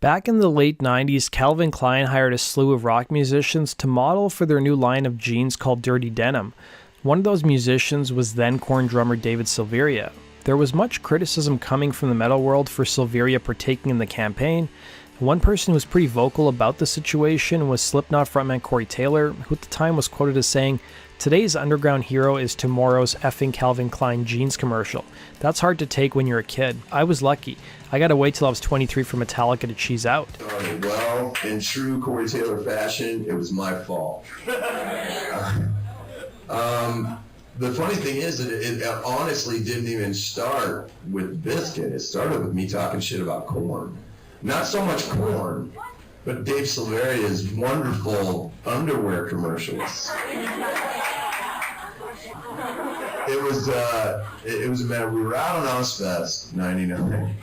Back in the late 90s, Calvin Klein hired a slew of rock musicians to model for their new line of jeans called Dirty Denim. One of those musicians was then Korn drummer David Silveria. There was much criticism coming from the metal world for Silveria partaking in the campaign. One person who was pretty vocal about the situation was Slipknot frontman Corey Taylor, who at the time was quoted as saying, "Today's underground hero is tomorrow's effing Calvin Klein jeans commercial. That's hard to take when you're a kid. I was lucky. I gotta wait till I was 23 for Metallica to cheese out." Well, in true Corey Taylor fashion, it was my fault. The funny thing is that it honestly didn't even start with Biscuit. It started with me talking shit about Korn. Not so much Korn, but Dave Silveria's wonderful underwear commercials. It was a matter. We were out on Ozfest '99,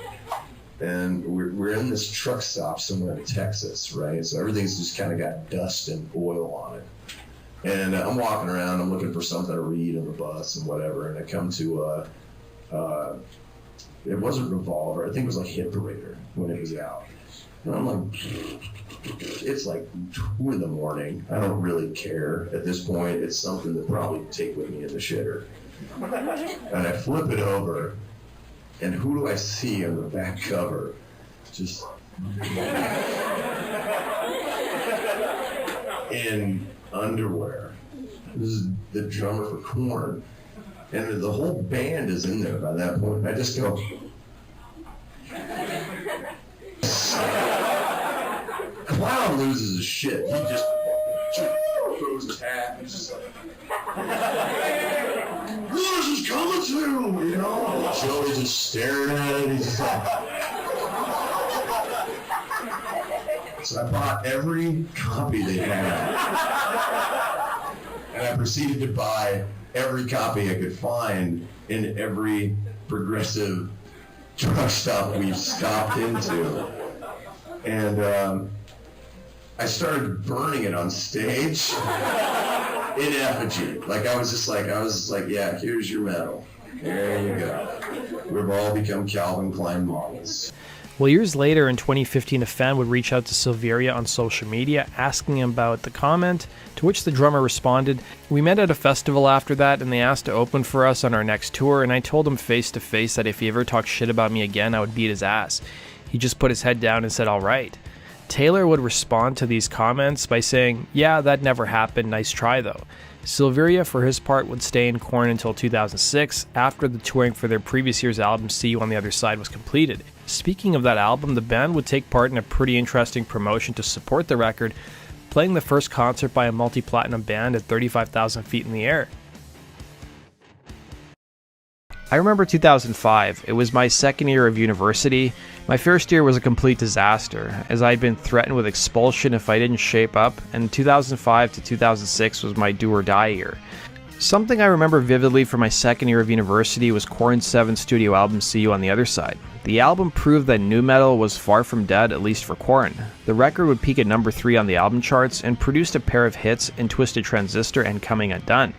and we're in this truck stop somewhere in Texas, right? So everything's just kind of got dust and oil on it. And I'm walking around. I'm looking for something to read on the bus and whatever. And I come to it wasn't Revolver. I think it was like Hit Parader when it was out. And I'm like, it's like 2 in the morning. I don't really care at this point. It's something to probably take with me in the shitter. And I flip it over, and who do I see on the back cover? Just in underwear. This is the drummer for Korn. And the whole band is in there by that point. And I just go, Clown loses his shit. He just throws his hat and just like, "This is coming to," you know? Joey's just staring at it. He's just like, so I bought every copy they had. And I proceeded to buy every copy I could find in every progressive truck stop we've stopped into. And I started burning it on stage in effigy. I was just like, yeah, here's your medal. There you go. We've all become Calvin Klein models. Well, years later, in 2015, a fan would reach out to Silveria on social media asking him about the comment, to which the drummer responded, "We met at a festival after that, and they asked to open for us on our next tour, and I told him face to face that if he ever talked shit about me again, I would beat his ass." He just put his head down and said, "All right." Taylor would respond to these comments by saying, "Yeah, that never happened, nice try though." Silveria, for his part, would stay in Korn until 2006, after the touring for their previous year's album See You on the Other Side was completed. Speaking of that album, the band would take part in a pretty interesting promotion to support the record, playing the first concert by a multi-platinum band at 35,000 feet in the air. I remember 2005. It was my second year of university. My first year was a complete disaster, as I had been threatened with expulsion if I didn't shape up, and 2005 to 2006 was my do-or-die year. Something I remember vividly from my second year of university was Korn's 7th studio album, See You on the Other Side. The album proved that nu metal was far from dead, at least for Korn. The record would peak at number 3 on the album charts and produced a pair of hits in Twisted Transistor and Coming Undone.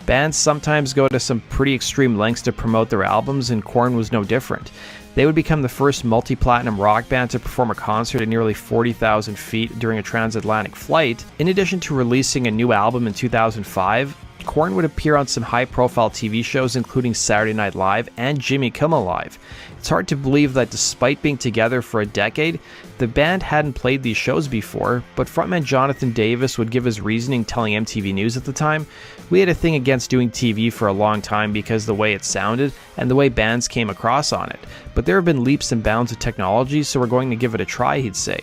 Bands sometimes go to some pretty extreme lengths to promote their albums, and Korn was no different. They would become the first multi-platinum rock band to perform a concert at nearly 40,000 feet during a transatlantic flight. In addition to releasing a new album in 2005, Korn would appear on some high-profile TV shows including Saturday Night Live and Jimmy Kimmel Live. It's hard to believe that despite being together for a decade, the band hadn't played these shows before, but frontman Jonathan Davis would give his reasoning telling MTV News at the time, "We had a thing against doing TV for a long time because the way it sounded and the way bands came across on it. But there have been leaps and bounds of technology, so we're going to give it a try," he'd say.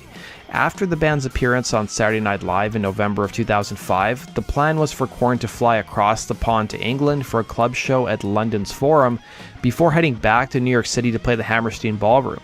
After the band's appearance on Saturday Night Live in November of 2005, the plan was for Korn to fly across the pond to England for a club show at London's Forum, before heading back to New York City to play the Hammerstein Ballroom.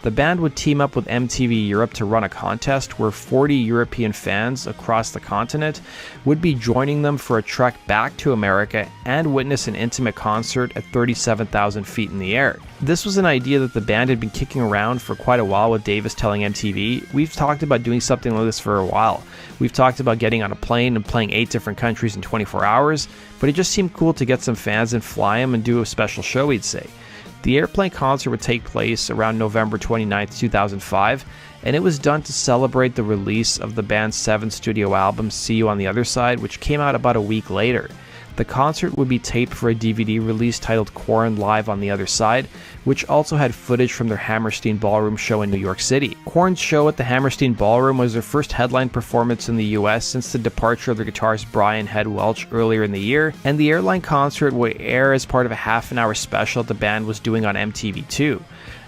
The band would team up with MTV Europe to run a contest where 40 European fans across the continent would be joining them for a trek back to America and witness an intimate concert at 37,000 feet in the air. This was an idea that the band had been kicking around for quite a while, with Davis telling MTV, "We've talked about doing something like this for a while. We've talked about getting on a plane and playing 8 different countries in 24 hours, but it just seemed cool to get some fans and fly them and do a special show," he'd say. The airplane concert would take place around November 29, 2005, and it was done to celebrate the release of the band's 7th studio album, See You on the Other Side, which came out about a week later. The concert would be taped for a DVD release titled Korn Live on the Other Side, which also had footage from their Hammerstein Ballroom show in New York City. Korn's show at the Hammerstein Ballroom was their first headline performance in the US since the departure of their guitarist Brian Head Welch earlier in the year, and the airline concert would air as part of a half-an-hour special the band was doing on MTV2.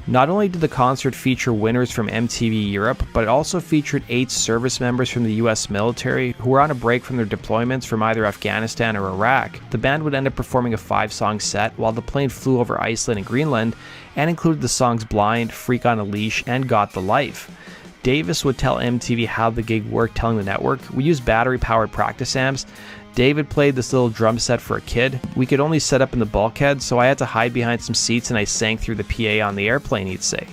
Not only did the concert feature winners from MTV Europe, but it also featured 8 service members from the US military who were on a break from their deployments from either Afghanistan or Iraq. The band would end up performing a 5-song set while the plane flew over Iceland and Greenland, and included the songs Blind, Freak on a Leash, and Got the Life. Davis would tell MTV how the gig worked, telling the network, "We used battery-powered practice amps. David played this little drum set for a kid. We could only set up in the bulkhead, so I had to hide behind some seats and I sang through the PA on the airplane," he'd say.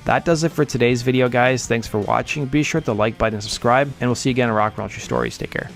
That does it for today's video, guys. Thanks for watching. Be sure to like button and subscribe, and we'll see you again in Rock and Roll True Stories. Take care.